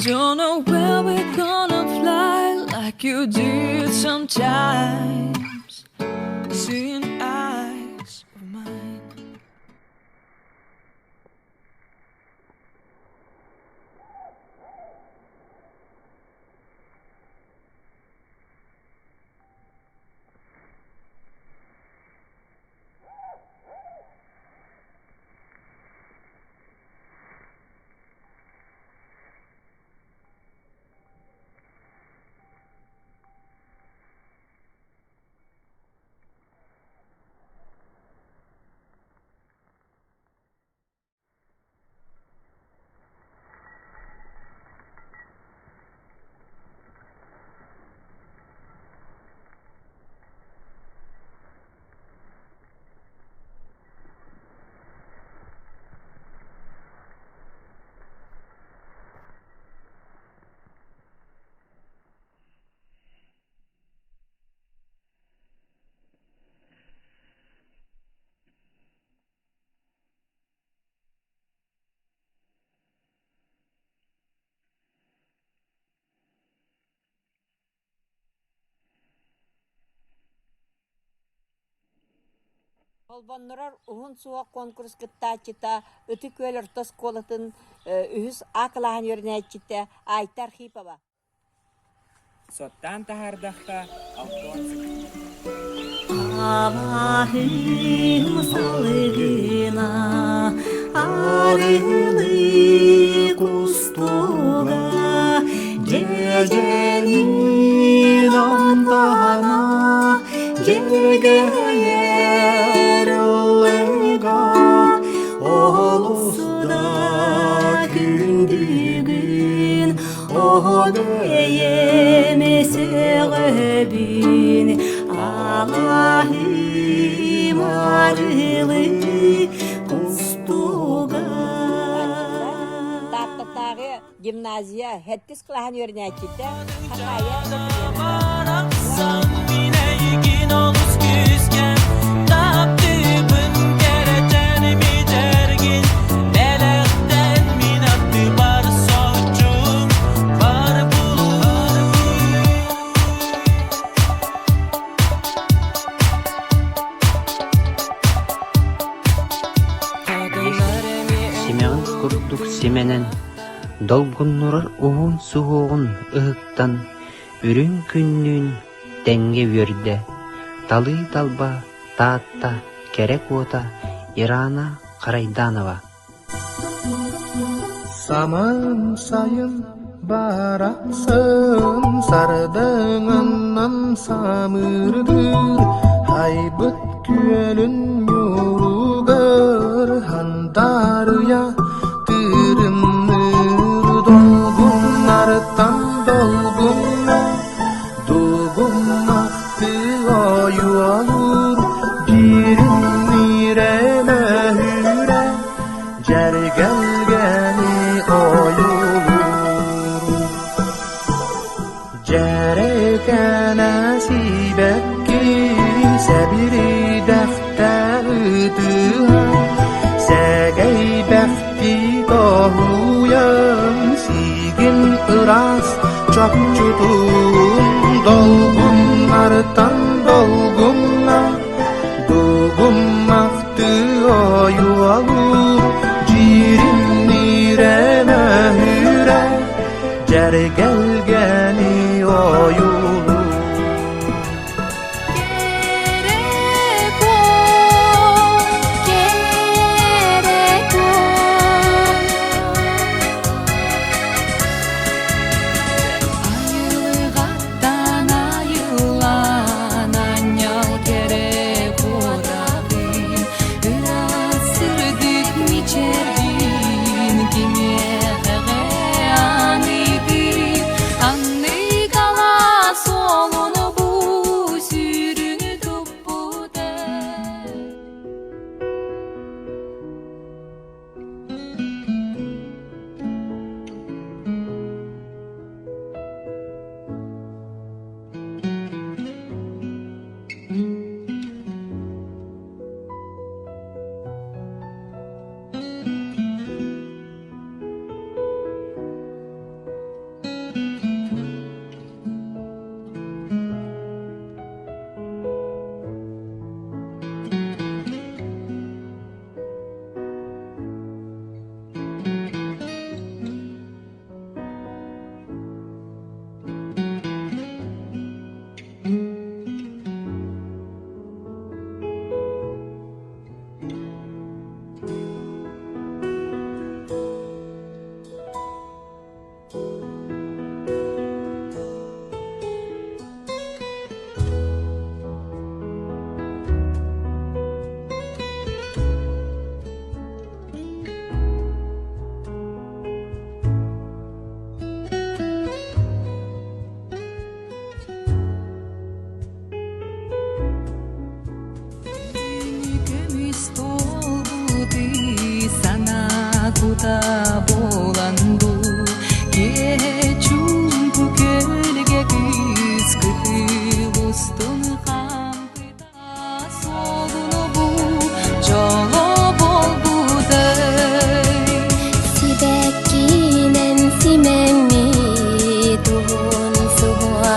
Don't know where we're gonna fly like you did sometimes. Seeing eyes of mine. Olbanlar Уһун суһуох конкурс кыттачыта өтү көлөр тос колатын үһүс акылаһын өрнәчите Айтар Хипова. Соттан тахардахта алтуан Аллахым салыгына арылы кустуга жеженин антана жерге еріліға олусуда күндігін Емесеғебін Аллахым арылы кустуга. Таттатағы гимназия хеттис кылаһын өрнәчите Семен курдук семенен долгуннурар уһун суһуогун ыһыктан үрүн күннүн теңге үрдө талый талба таатта керек ота Ирана Карайданова. Саман сайын барасың сардыңынан самырдыр хайбыт күөлүн юругар хандарыя тырынныр долгуннартан долгунна дугуммакты ою алыр биринниреме хүре жәргәлгәни оюлur Jәрәкәнә сибәкки сәбири дәхтәүтүһә сәгәй бәхти тохуян сигин ырас чапчутун долгуннартан долгунна дугуммакты ою алыр жиринниреме хүрә жәргәлгәни оюлur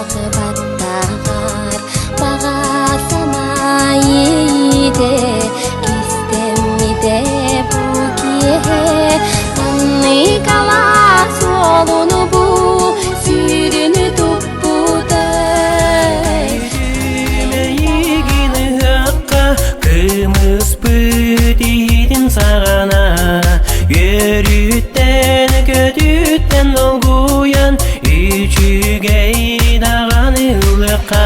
акыбаттагар бага самайиде кистемиде буке анны кала солуну бу сүйрүнү туппутай Мейгини хакка кымыз пүтидин сагана Йөрүттен көтүттен олгуян Үчүгей даган ылыкка